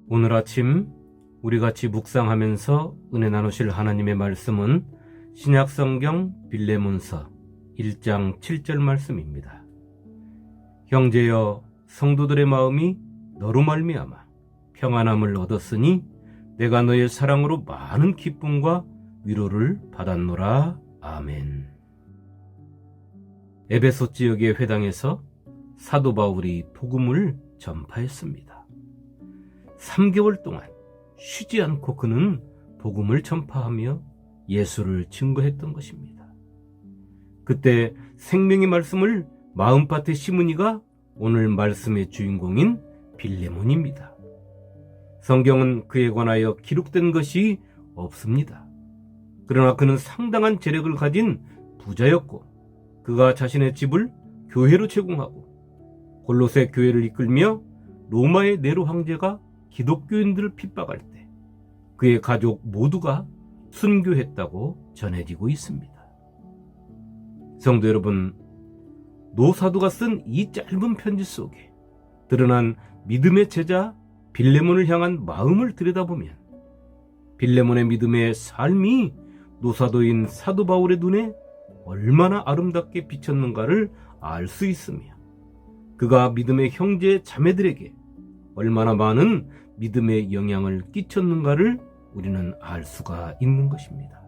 오늘 아침 우리 같이 묵상하면서 은혜 나누실 하나님의 말씀은 신약성경 빌레몬서 1장 7절 말씀입니다. 형제여, 성도들의 마음이 너로 말미암아 평안함을 얻었으니 내가 너의 사랑으로 많은 기쁨과 위로를 받았노라. 아멘. 에베소 지역의 회당에서 사도 바울이 복음을 전파했습니다. 3개월 동안 쉬지 않고 그는 복음을 전파하며 예수를 증거했던 것입니다. 그때 생명의 말씀을 마음밭에 심은 이가 오늘 말씀의 주인공인 빌레몬입니다. 성경은 그에 관하여 기록된 것이 없습니다. 그러나 그는 상당한 재력을 가진 부자였고 그가 자신의 집을 교회로 제공하고 골로새 교회를 이끌며 로마의 네로 황제가 기독교인들을 핍박할 때 그의 가족 모두가 순교했다고 전해지고 있습니다. 성도 여러분, 노사도가 쓴 이 짧은 편지 속에 드러난 믿음의 제자 빌레몬을 향한 마음을 들여다보면 빌레몬의 믿음의 삶이 노사도인 사도 바울의 눈에 얼마나 아름답게 비쳤는가를 알 수 있으며 그가 믿음의 형제 자매들에게 얼마나 많은 믿음의 영향을 끼쳤는가를 우리는 알 수가 있는 것입니다.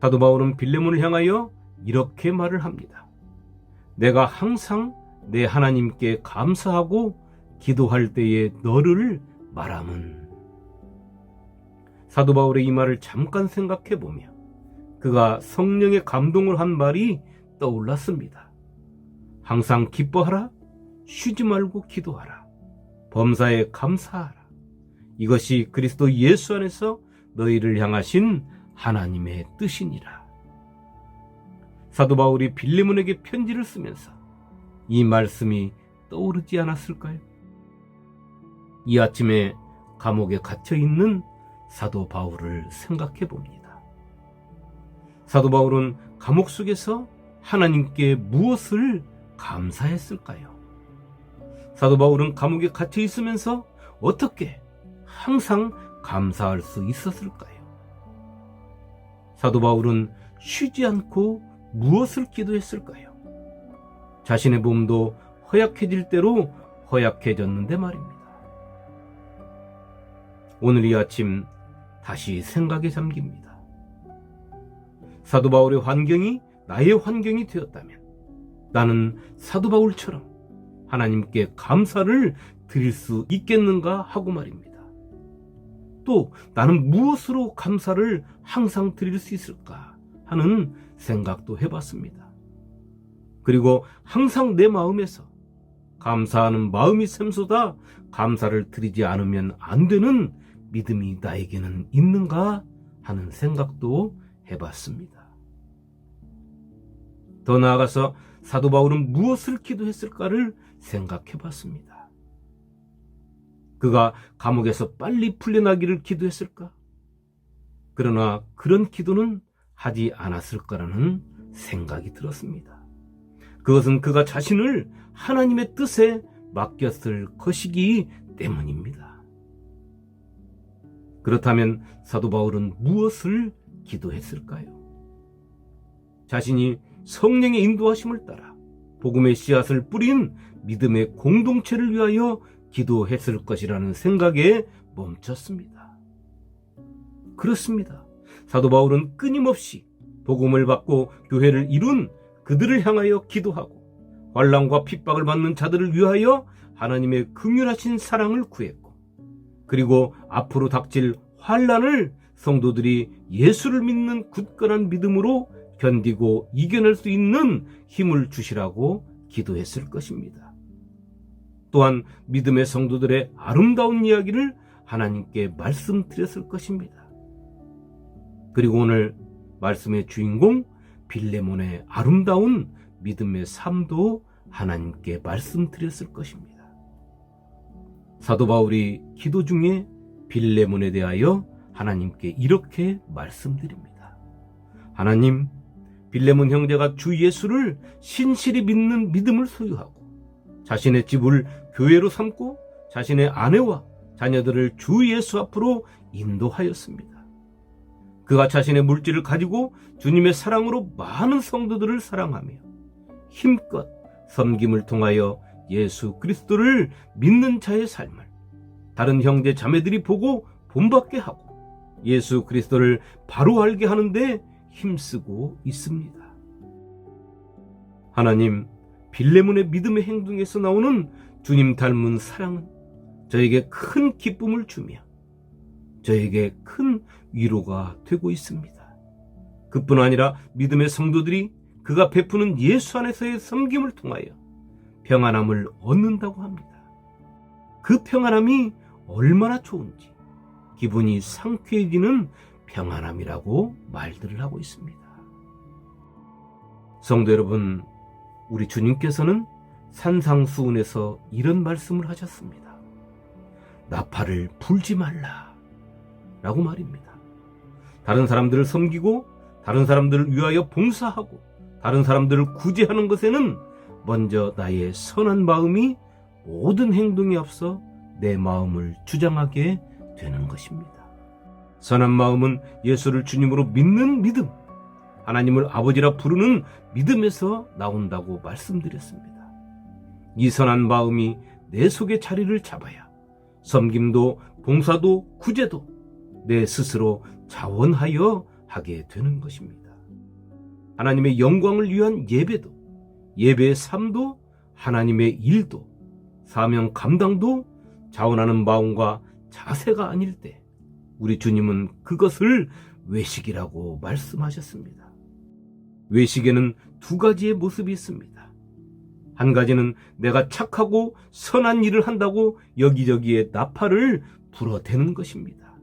사도 바울은 빌레몬을 향하여 이렇게 말을 합니다. 내가 항상 내 하나님께 감사하고 기도할 때에 너를 말함은. 사도 바울의 이 말을 잠깐 생각해 보며 그가 성령의 감동을 한 말이 떠올랐습니다. 항상 기뻐하라, 쉬지 말고 기도하라, 범사에 감사하라. 이것이 그리스도 예수 안에서 너희를 향하신 하나님의 뜻이니라. 사도 바울이 빌레몬에게 편지를 쓰면서 이 말씀이 떠오르지 않았을까요? 이 아침에 감옥에 갇혀있는 사도 바울을 생각해 봅니다. 사도 바울은 감옥 속에서 하나님께 무엇을 감사했을까요? 사도 바울은 감옥에 갇혀 있으면서 어떻게 항상 감사할 수 있었을까요? 사도 바울은 쉬지 않고 무엇을 기도했을까요? 자신의 몸도 허약해질 대로 허약해졌는데 말입니다. 오늘 이 아침 다시 생각에 잠깁니다. 사도 바울의 환경이 나의 환경이 되었다면 나는 사도 바울처럼 하나님께 감사를 드릴 수 있겠는가 하고 말입니다. 또 나는 무엇으로 감사를 항상 드릴 수 있을까 하는 생각도 해봤습니다. 그리고 항상 내 마음에서 감사하는 마음이 샘솟아 감사를 드리지 않으면 안 되는 믿음이 나에게는 있는가 하는 생각도 해봤습니다. 더 나아가서 사도 바울은 무엇을 기도했을까를 생각해봤습니다. 그가 감옥에서 빨리 풀려나기를 기도했을까? 그러나 그런 기도는 하지 않았을 거라는 생각이 들었습니다. 그것은 그가 자신을 하나님의 뜻에 맡겼을 것이기 때문입니다. 그렇다면 사도 바울은 무엇을 기도했을까요? 자신이 성령의 인도하심을 따라 복음의 씨앗을 뿌린 믿음의 공동체를 위하여 기도했을 것이라는 생각에 멈췄습니다. 그렇습니다. 사도 바울은 끊임없이 복음을 받고 교회를 이룬 그들을 향하여 기도하고 환난과 핍박을 받는 자들을 위하여 하나님의 긍휼하신 사랑을 구했고 그리고 앞으로 닥칠 환난을 성도들이 예수를 믿는 굳건한 믿음으로 견디고 이겨낼 수 있는 힘을 주시라고 기도했을 것입니다. 또한 믿음의 성도들의 아름다운 이야기를 하나님께 말씀드렸을 것입니다. 그리고 오늘 말씀의 주인공 빌레몬의 아름다운 믿음의 삶도 하나님께 말씀드렸을 것입니다. 사도 바울이 기도 중에 빌레몬에 대하여 하나님께 이렇게 말씀드립니다. 하나님, 빌레몬 형제가 주 예수를 신실히 믿는 믿음을 소유하고 자신의 집을 교회로 삼고 자신의 아내와 자녀들을 주 예수 앞으로 인도하였습니다. 그가 자신의 물질을 가지고 주님의 사랑으로 많은 성도들을 사랑하며 힘껏 섬김을 통하여 예수 그리스도를 믿는 자의 삶을 다른 형제 자매들이 보고 본받게 하고 예수 그리스도를 바로 알게 하는데 힘쓰고 있습니다. 하나님, 빌레몬의 믿음의 행동에서 나오는 주님 닮은 사랑은 저에게 큰 기쁨을 주며 저에게 큰 위로가 되고 있습니다. 그뿐 아니라 믿음의 성도들이 그가 베푸는 예수 안에서의 섬김을 통하여 평안함을 얻는다고 합니다. 그 평안함이 얼마나 좋은지 기분이 상쾌해지는 평안함이라고 말들을 하고 있습니다. 성도 여러분, 우리 주님께서는 산상수훈에서 이런 말씀을 하셨습니다. 나팔을 불지 말라 라고 말입니다. 다른 사람들을 섬기고 다른 사람들을 위하여 봉사하고 다른 사람들을 구제하는 것에는 먼저 나의 선한 마음이 모든 행동에 앞서 내 마음을 주장하게 되는 것입니다. 선한 마음은 예수를 주님으로 믿는 믿음, 하나님을 아버지라 부르는 믿음에서 나온다고 말씀드렸습니다. 이 선한 마음이 내 속에 자리를 잡아야 섬김도 봉사도 구제도 내 스스로 자원하여 하게 되는 것입니다. 하나님의 영광을 위한 예배도, 예배의 삶도, 하나님의 일도, 사명 감당도 자원하는 마음과 자세가 아닐 때 우리 주님은 그것을 외식이라고 말씀하셨습니다. 외식에는 두 가지의 모습이 있습니다. 한 가지는 내가 착하고 선한 일을 한다고 여기저기에 나팔을 불어대는 것입니다.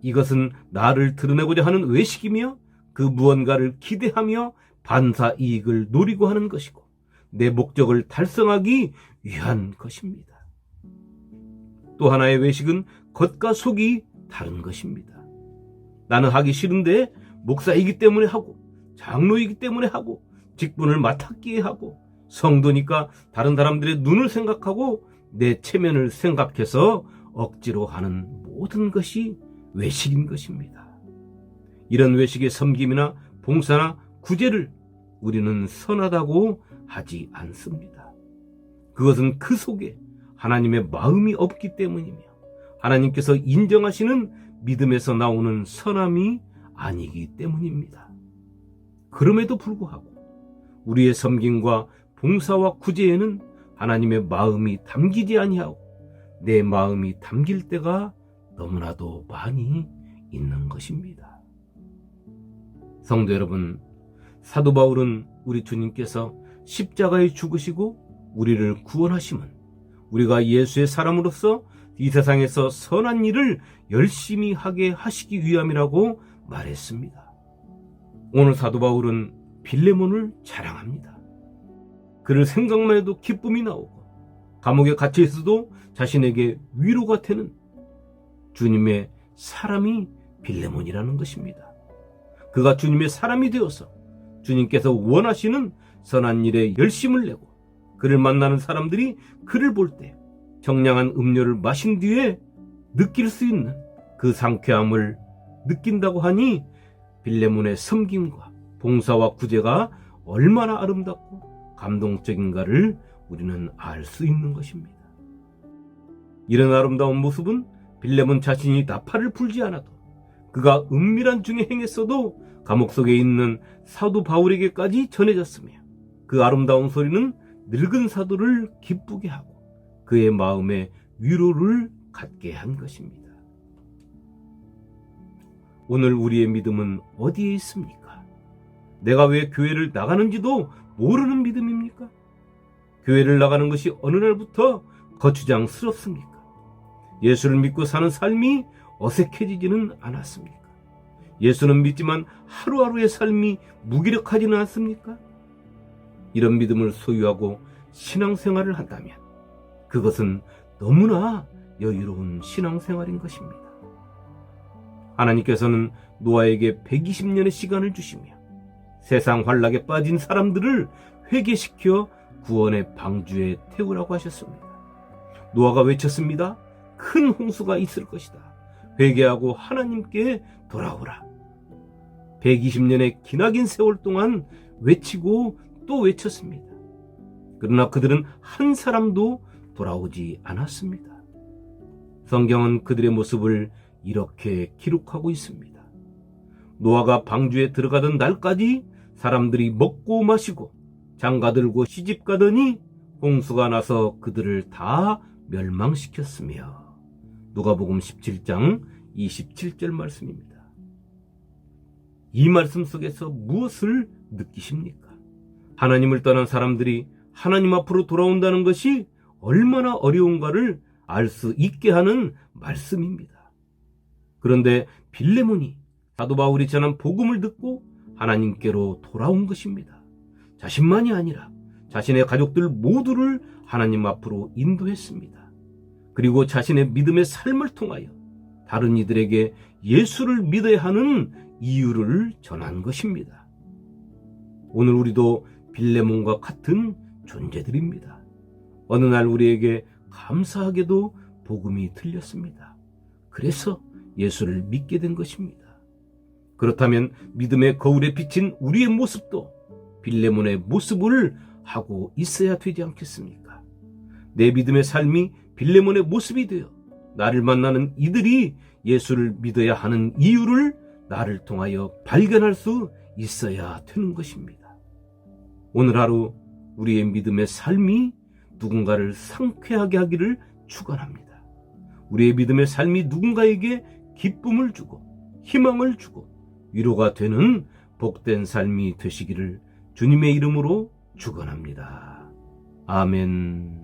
이것은 나를 드러내고자 하는 외식이며 그 무언가를 기대하며 반사 이익을 노리고 하는 것이고 내 목적을 달성하기 위한 것입니다. 또 하나의 외식은 겉과 속이 다른 것입니다. 나는 하기 싫은데 목사이기 때문에 하고 장로이기 때문에 하고 직분을 맡았기에 하고 성도니까 다른 사람들의 눈을 생각하고 내 체면을 생각해서 억지로 하는 모든 것이 외식인 것입니다. 이런 외식의 섬김이나 봉사나 구제를 우리는 선하다고 하지 않습니다. 그것은 그 속에 하나님의 마음이 없기 때문이며 하나님께서 인정하시는 믿음에서 나오는 선함이 아니기 때문입니다. 그럼에도 불구하고 우리의 섬김과 봉사와 구제에는 하나님의 마음이 담기지 아니하고 내 마음이 담길 때가 너무나도 많이 있는 것입니다. 성도 여러분, 사도 바울은 우리 주님께서 십자가에 죽으시고 우리를 구원하심은 우리가 예수의 사람으로서 이 세상에서 선한 일을 열심히 하게 하시기 위함이라고 말했습니다. 오늘 사도 바울은 빌레몬을 자랑합니다. 그를 생각만 해도 기쁨이 나오고 감옥에 갇혀 있어도 자신에게 위로가 되는 주님의 사람이 빌레몬이라는 것입니다. 그가 주님의 사람이 되어서 주님께서 원하시는 선한 일에 열심을 내고 그를 만나는 사람들이 그를 볼 때 청량한 음료를 마신 뒤에 느낄 수 있는 그 상쾌함을 느낀다고 하니 빌레몬의 섬김과 봉사와 구제가 얼마나 아름답고 감동적인가를 우리는 알 수 있는 것입니다. 이런 아름다운 모습은 빌레몬 자신이 나팔을 불지 않아도 그가 은밀한 중에 행했어도 감옥 속에 있는 사도 바울에게까지 전해졌으며 그 아름다운 소리는 늙은 사도를 기쁘게 하고 그의 마음에 위로를 갖게 한 것입니다. 오늘 우리의 믿음은 어디에 있습니까? 내가 왜 교회를 나가는지도 모르는 믿음입니까? 교회를 나가는 것이 어느 날부터 거추장스럽습니까? 예수를 믿고 사는 삶이 어색해지지는 않았습니까? 예수는 믿지만 하루하루의 삶이 무기력하지는 않습니까? 이런 믿음을 소유하고 신앙생활을 한다면 그것은 너무나 여유로운 신앙생활인 것입니다. 하나님께서는 노아에게 120년의 시간을 주시며 세상 환락에 빠진 사람들을 회개시켜 구원의 방주에 태우라고 하셨습니다. 노아가 외쳤습니다. 큰 홍수가 있을 것이다. 회개하고 하나님께 돌아오라. 120년의 기나긴 세월 동안 외치고 또 외쳤습니다. 그러나 그들은 한 사람도 돌아오지 않았습니다. 성경은 그들의 모습을 이렇게 기록하고 있습니다. 노아가 방주에 들어가던 날까지 사람들이 먹고 마시고 장가들고 시집가더니 홍수가 나서 그들을 다 멸망시켰으며. 누가복음 17장 27절 말씀입니다. 이 말씀 속에서 무엇을 느끼십니까? 하나님을 떠난 사람들이 하나님 앞으로 돌아온다는 것이 얼마나 어려운가를 알 수 있게 하는 말씀입니다. 그런데 빌레몬이 사도 바울이 전한 복음을 듣고 하나님께로 돌아온 것입니다. 자신만이 아니라 자신의 가족들 모두를 하나님 앞으로 인도했습니다. 그리고 자신의 믿음의 삶을 통하여 다른 이들에게 예수를 믿어야 하는 이유를 전한 것입니다. 오늘 우리도 빌레몬과 같은 존재들입니다. 어느 날 우리에게 감사하게도 복음이 들렸습니다. 그래서 예수를 믿게 된 것입니다. 그렇다면 믿음의 거울에 비친 우리의 모습도 빌레몬의 모습을 하고 있어야 되지 않겠습니까? 내 믿음의 삶이 빌레몬의 모습이 되어 나를 만나는 이들이 예수를 믿어야 하는 이유를 나를 통하여 발견할 수 있어야 되는 것입니다. 오늘 하루 우리의 믿음의 삶이 누군가를 상쾌하게 하기를 축원합니다. 우리의 믿음의 삶이 누군가에게 기쁨을 주고 희망을 주고 위로가 되는 복된 삶이 되시기를 주님의 이름으로 축원합니다. 아멘.